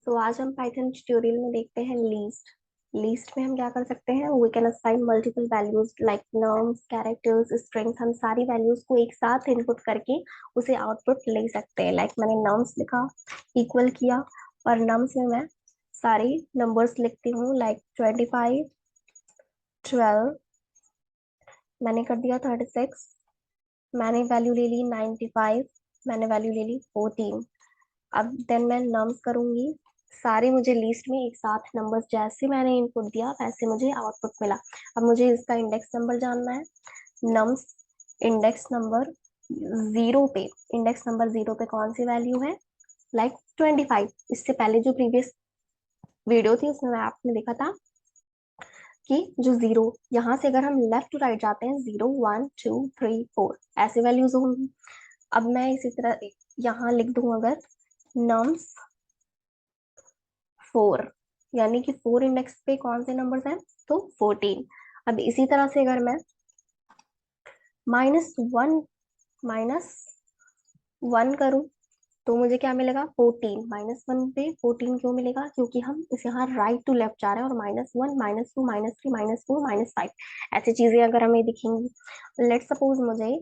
तो आज हम पाइथन ट्यूटोरियल में देखते हैं लीस्ट। लीस्ट में हम क्या कर सकते हैं, we can assign multiple values like nums, characters, strings. हम सारी वैल्यूज को एक साथ इनपुट करके उसे आउटपुट ले सकते हैं। लाइक मैंने नम्स लिखा, इक्वल किया, और नम्स में मैं सारी नंबर्स लिखती हूँ लाइक 25, 12, मैंने कर दिया 36, मैंने वैल्यू ले ली 95, मैंने वैल्यू ले ली 14। अब देन मैं नम्स करूंगी, सारे मुझे लिस्ट में एक साथ नंबर्स जैसे मैंने इनपुट दिया वैसे मुझे आउटपुट मिला। अब मुझे इसका इंडेक्स नंबर जानना है। नम्स इंडेक्स नंबर जीरो पे, इंडेक्स नंबर जीरो पे कौन सी वैल्यू है, लाइक 25। इससे पहले जो प्रीवियस वीडियो थी उसमें आपने देखा था कि जो जीरो, यहाँ से अगर हम लेफ्ट टू राइट जाते हैं, 0 1 2 3 4 ऐसे वैल्यूज होंगी। अब मैं इसी तरह यहाँ लिख दूं अगर नम्स 4, यानी कि 4 इंडेक्स पे कौन से नंबर्स हैं, तो 14। अब इसी तरह से अगर मैं -1 -1 करूं तो मुझे क्या मिलेगा, 14। -1 पे 14 क्यों मिलेगा, क्योंकि हम इस यहाँ राइट टू लेफ्ट जा रहे हैं, और -1 -2 -3 -4 -5 ऐसी चीजें अगर हमें दिखेंगी। लेट सपोज मुझे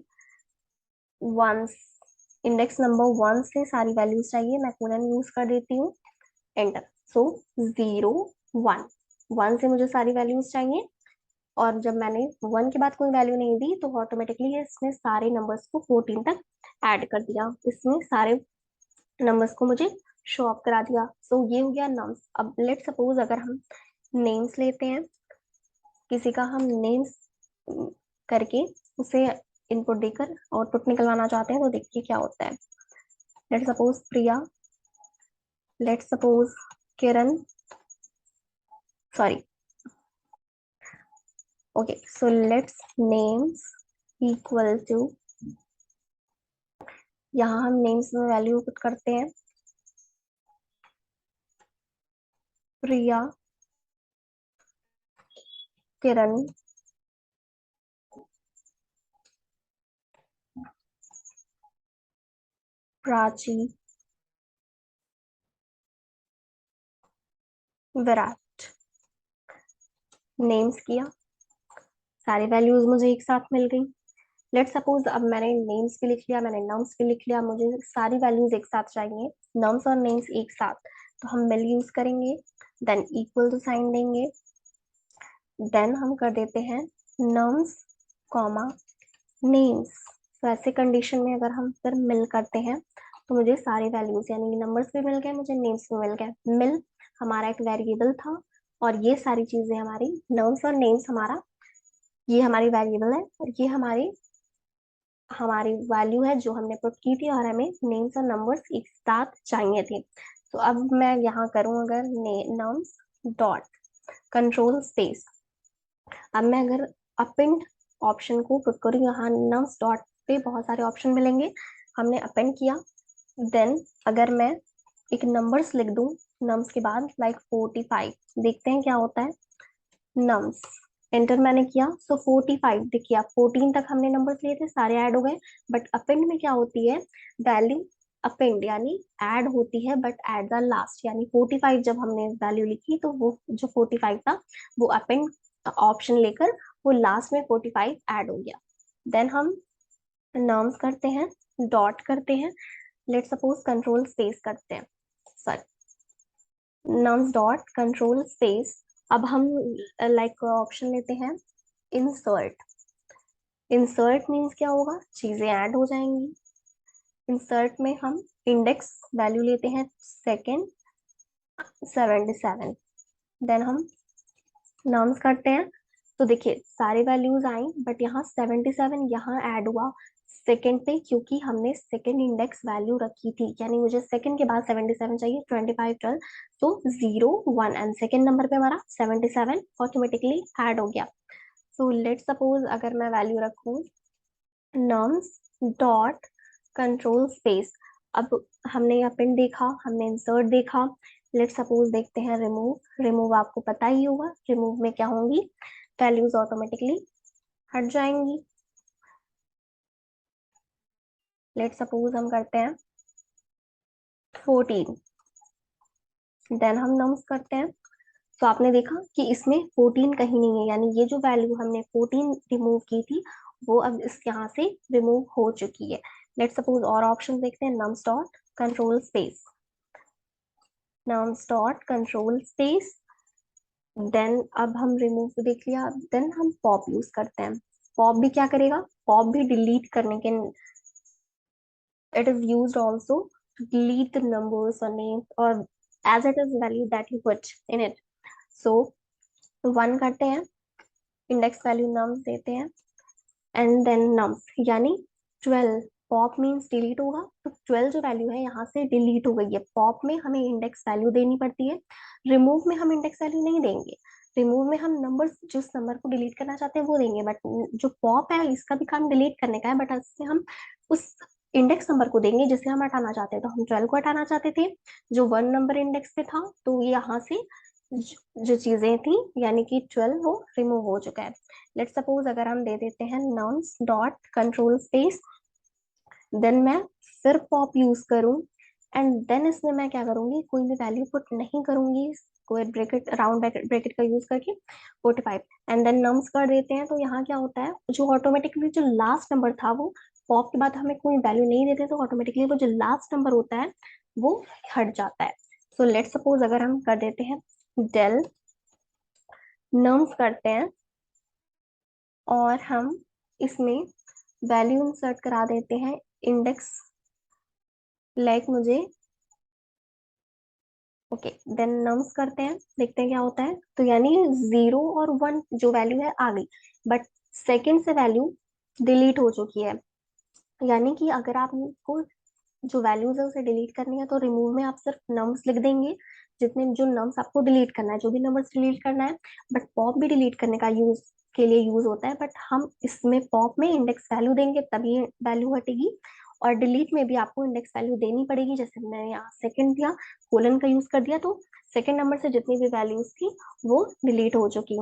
वंस, इंडेक्स नंबर 1 से सारी वैल्यूज चाहिए, मैं कोलन यूज कर देती हूँ, एंटर। सो 0 1, 1 से मुझे सारी वैल्यूज चाहिए, और जब मैंने 1 के बाद कोई वैल्यू नहीं दी तो ऑटोमेटिकली इसने सारे नंबर्स को 14 तक ऐड कर दिया, इसने सारे नंबर्स को मुझे शो ऑफ करा दिया। सो ये हो गया नम्स। अब लेट सपोज अगर हम नेम्स लेते हैं, किसी का हम नेम्स करके उसे इनपुट देकर आउटपुट निकलवाना चाहते हैं, तो देखिए क्या होता है। Let suppose Priya, let suppose Kiran, sorry, okay, so let's names equal to, यहाँ हम नेम्स में वैल्यू पुट करते हैं, प्रिया, किरण, प्राची, विराट। नेम्स किया, सारी वैल्यूज मुझे एक साथ मिल गई। लेट सपोज अब मैंने नेम्स भी लिख लिया, मैंने नम्स भी लिख लिया, मुझे सारी वैल्यूज एक साथ चाहिए, नम्स और नेम्स एक साथ। तो हम मिल यूज करेंगे, देन इक्वल टू साइन देंगे, देन हम कर देते हैं नम्स कॉमा नेम्स। तो ऐसे कंडीशन में अगर हम फिर मिल करते हैं तो मुझे सारी वैल्यूज यानी कि नंबर्स भी मिल गए, मुझे नेम्स भी मिल गए। मिल हमारा एक वेरिएबल था, और ये सारी चीजें हमारी नम्स और नेम्स हमारा, ये हमारी वेरिएबल है, और ये हमारी हमारी वैल्यू है जो हमने पुट की थी, और हमें नेम्स और नंबर्स एक साथ चाहिए थे। तो अब मैं यहाँ करूँ अगर नम्स डॉट कंट्रोल स्पेस, अब मैं अगर अपेंड ऑप्शन को पुट करूँ, यहाँ नम्स डॉट पे बहुत सारे ऑप्शन मिलेंगे, हमने अपेंड किया। देन अगर मैं एक नंबर्स लिख दूं नम्स के बाद लाइक 45, देखते हैं क्या होता है। नम्स एंटर मैंने किया, सो 45, देखिए आप 14 तक हमने नंबर्स लिए थे, सारे ऐड हो गए। बट अपेंड में क्या होती है, वैल्यू अपेंड यानी ऐड होती है बट एट द लास्ट, यानी 45 जब हमने वैल्यू लिखी तो वो जो 45 था वो अपेंड ऑप्शन लेकर वो लास्ट में 45 ऐड हो गया। देन हम नर्म्स करते हैं, डॉट करते हैं, लेट सपोज कंट्रोल स्पेस करते हैं, sorry, nums dot control space. अब हम लाइक ऑप्शन लेते हैं इंसर्ट। इंसर्ट मीन्स क्या होगा, चीजें ऐड हो जाएंगी। इंसर्ट में हम इंडेक्स वैल्यू लेते हैं सेकेंड 77, देन हम नम्स करते हैं, तो देखिए सारी वैल्यूज आई, बट यहाँ 77 यहाँ ऐड हुआ सेकेंड पे, क्योंकि हमने सेकेंड इंडेक्स वैल्यू रखी थी, यानी मुझे सेकेंड के बाद 77 चाहिए, 25 12, तो 0 1 एंड सेकेंड नंबर पे हमारा 77 ऑटोमेटिकली ऐड हो गया। सो लेट सपोज अगर मैं वैल्यू रखूं नम्स डॉट कंट्रोल स्पेस, अब हमने यहाँ पिन देखा, हमने इंसर्ट देखा, लेट सपोज देखते हैं रिमूव। रिमूव आपको पता ही होगा, रिमूव में क्या होंगी, वैल्यूज ऑटोमेटिकली हट जाएंगी। लेट सपोज हम करते हैं 14, देन हम नम्स करते हैं। तो आपने देखा कि इसमें 14 कहीं नहीं है, यानी ये जो वैल्यू हमने 14 रिमूव की थी वो अब इस यहाँ से रिमूव हो चुकी है। लेट्स सपोज और ऑप्शन देखते हैं, nums dot control space, nums dot control space. Then अब हम रिमूव देख लिया, देन हम पॉप यूज करते हैं। पॉप भी क्या करेगा, पॉप भी डिलीट करने के, it is used also to delete the numbers or names or as it is value that you put in it. So 1 करते हैं, इंडेक्स वैल्यू नम्स देते हैं एंड देन नम्स, यानी 12। पॉप मीन्स डिलीट होगा, तो 12 जो वैल्यू है यहाँ से डिलीट हो गई है। पॉप में हमें इंडेक्स वैल्यू देनी पड़ती है, रिमूव में हम इंडेक्स वैल्यू नहीं देंगे। रिमूव में हम नंबर, जिस नंबर को डिलीट करना चाहते हैं वो देंगे, बट जो पॉप है इसका भी काम डिलीट करने का है, बट इसमें हम उस इंडेक्स नंबर को देंगे जिसे हम हटाना चाहते हैं। तो हम 12 को हटाना चाहते थे जो 1 नंबर इंडेक्स पे था, तो यहाँ से जो चीजें थी यानी कि 12 वो रिमूव हो चुका है। लेट्स सपोज अगर हम दे देते हैं नॉन्स डॉट कंट्रोल स्पेस, देन मैं फिर पॉप यूज करूं एंड देन इसमें मैं क्या करूंगी, कोई भी वैल्यू पुट नहीं करूंगी, स्क्वायर ब्रैकेट राउंड ब्रैकेट का यूज करके 45 एंड देन नम्स कर देते हैं। तो यहाँ क्या होता है, जो ऑटोमेटिकली जो लास्ट नंबर था वो पॉप के बाद हमें कोई वैल्यू नहीं देते, तो ऑटोमेटिकली वो जो लास्ट नंबर होता है वो हट जाता है। सो लेट्स सपोज अगर हम कर देते हैं डेल नम्स करते हैं और हम इसमें वैल्यू इंसर्ट करा देते हैं इंडेक्स, लाइक मुझे, ओके देन नम्स करते हैं, देखते हैं क्या होता है। तो यानी 0 और 1 जो वैल्यू है आ गई, बट सेकंड से वैल्यू डिलीट हो चुकी है। यानी कि अगर आपको जो वैल्यूज है उसे डिलीट करनी है तो रिमूव में आप सिर्फ नम्स लिख देंगे, जितने जो नम्स आपको डिलीट करना है, जो भी नंबर्स डिलीट करना है। बट पॉप भी डिलीट करने का यूज के लिए यूज होता है, बट हम इसमें पॉप में इंडेक्स वैल्यू देंगे तभी वैल्यू हटेगी, और डिलीट में भी आपको इंडेक्स वैल्यू देनी पड़ेगी। जैसे मैंने यहाँ सेकंड दिया, कोलन का यूज कर दिया, तो सेकंड नंबर से जितनी भी वैल्यूज थी वो डिलीट हो चुकी।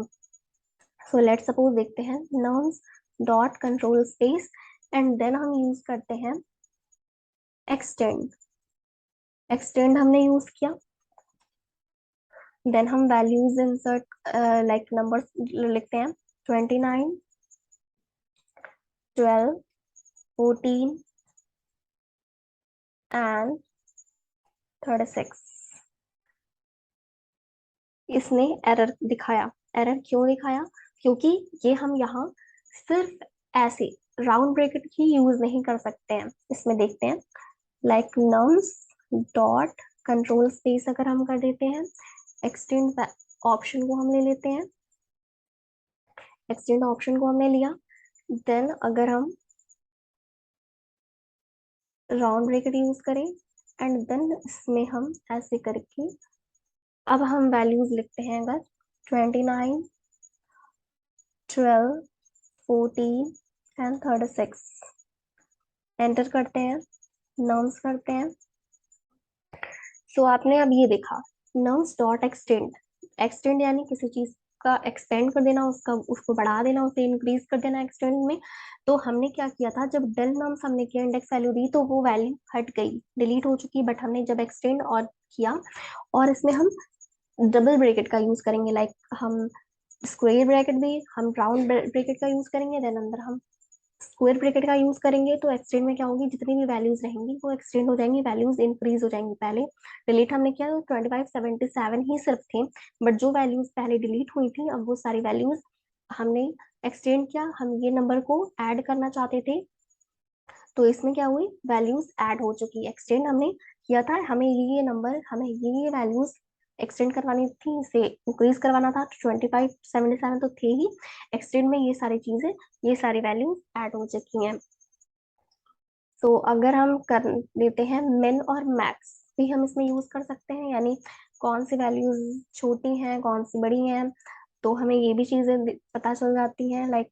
सो लेट्स सपोज देखते हैं nums dot control space and then हम यूज करते हैं एक्सटेंड। एक्सटेंड हमने यूज किया, देन हम वैल्यूज इंसर्ट लाइक नंबर्स लिखते हैं 29 12 14 एंड 36। इसने एरर दिखाया। एरर क्यों दिखाया, क्योंकि ये हम यहाँ सिर्फ ऐसे राउंड ब्रैकेट ही यूज नहीं कर सकते हैं। इसमें देखते हैं like nums dot control space अगर हम कर देते हैं, एक्सटेंड ऑप्शन को हम ले लेते हैं, एक्सटेंड ऑप्शन को हमने लिया, देन अगर हम राउंड ब्रैकेट यूज करें एंड देन इसमें हम ऐसे करके अब हम वैल्यूज लिखते हैं, अगर 29 12 14 एंड 36 एंटर करते हैं, नम्स करते हैं। सो आपने अब ये देखा नम्स डॉट एक्सटेंड, एक्सटेंड यानी किसी चीज का एक्सटेंड कर देना, उसका उसको बढ़ा देना, उसे इंक्रीज कर देना एक्सटेंड में। तो हमने क्या किया था, जब डेल नम्स हमने किया इंडेक्स वैल्यू दी तो वो वैल्यू हट गई, डिलीट हो चुकी, बट हमने जब एक्सटेंड और किया और इसमें हम डबल ब्रैकेट का यूज करेंगे, लाइक हम स्क्वायर ब्रैकेट भी हम राउंड ब्रैकेट का यूज करेंगे, देन अंदर हम स्क्वायर ब्रैकेट का यूज करेंगे, तो एक्सटेंड में क्या होगी, जितनी भी वैल्यूज रहेंगी वो एक्सटेंड हो जाएंगी, वैल्यूज इंक्रीज हो जाएंगी। पहले डिलीट हमने किया तो 2577 ही सिर्फ थे, बट जो वैल्यूज पहले डिलीट हुई थी अब वो सारी वैल्यूज हमने एक्सटेंड किया। हम ये नंबर को ऐड करना चाहते थे, तो इसमें क्या हुई, वैल्यूज ऐड हो चुकी। एक्सटेंड हमने किया था, हमें ये नंबर, हमें ये वैल्यूज एक्सटेंड करवानी थी, इसे इंक्रीज करवाना था, 2577 तो थे ही, एक्सटेंड में ये सारी चीजें, ये सारी वैल्यूज ऐड हो चुकी हैं। तो अगर हम कर देते हैं मिन और मैक्स भी हम इसमें यूज कर सकते हैं, यानी कौन सी वैल्यूज छोटी हैं कौन सी बड़ी हैं, तो हमें ये भी चीजें पता चल जाती हैं। लाइक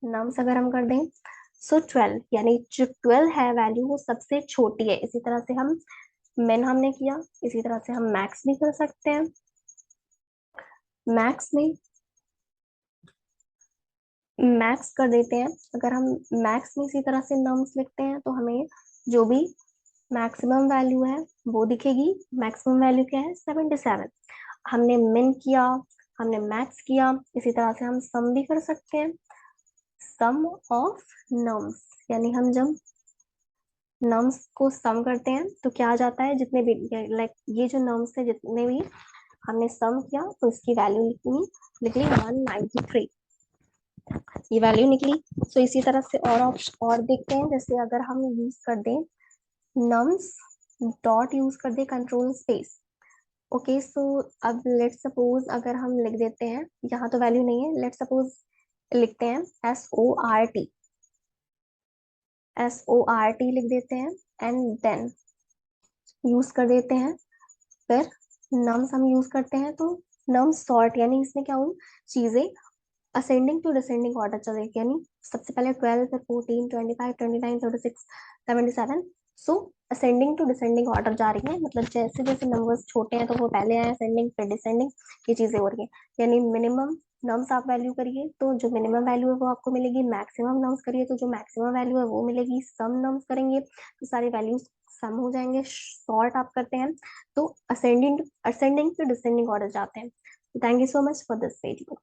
नम्स अगर हम कर दें, सो 12 यानी जो 12 है वैल्यू वो सबसे छोटी है। इसी तरह से हम मिन हमने किया, इसी तरह से हम मैक्स भी कर सकते हैं। मैक्स में मैक्स कर देते हैं, अगर हम मैक्स में इसी तरह से नम्स लिखते हैं तो हमें जो भी मैक्सिमम वैल्यू है वो दिखेगी। मैक्सिमम वैल्यू क्या है? 77। हमने मिन किया, हमने मैक्स किया, इसी तरह से हम सम भी कर सकते हैं। सम ऑफ नम्स, यानी हम जब नम्स को सम करते हैं तो क्या आ जाता है, जितने भी लाइक ये जो नम्स है जितने भी हमने सम किया तो इसकी वैल्यू निकली निकली 193, ये वैल्यू निकली। सो इसी तरह से और ऑप्शन और देखते हैं, जैसे अगर हम यूज कर दें नम्स डॉट यूज कर दे कंट्रोल स्पेस। ओके, सो अब लेट सपोज अगर हम लिख देते हैं, यहाँ तो वैल्यू नहीं है, लेट सपोज लिखते हैं SORT, SORT लिख देते हैं एंड देन यूज कर देते हैं। फिर नम्स हम यूज करते हैं तो नम सॉर्ट, यानी इसमें क्या हुई, चीजें असेंडिंग टू डिसेंडिंग ऑर्डर चल रही थी, यानी सबसे पहले 12, फिर 14, 25, 29, 36, 77। So ascending to descending order जा रही है, मतलब जैसे जैसे नंबर्स छोटे हैं तो वो पहले आए असेंडिंग फिर डिसेंडिंग, ये चीजें हो रही है। यानी मिनिमम नम्स आप वैल्यू करिए तो जो मिनिमम वैल्यू है वो आपको मिलेगी, मैक्सिमम नम्स करिए तो जो मैक्सिमम वैल्यू है वो मिलेगी, सम नम्स करेंगे तो सारी वैल्यूज सम हो जाएंगे। सॉर्ट आप करते हैं तो ascending ascending to descending order जाते हैं। Thank you so much for this video.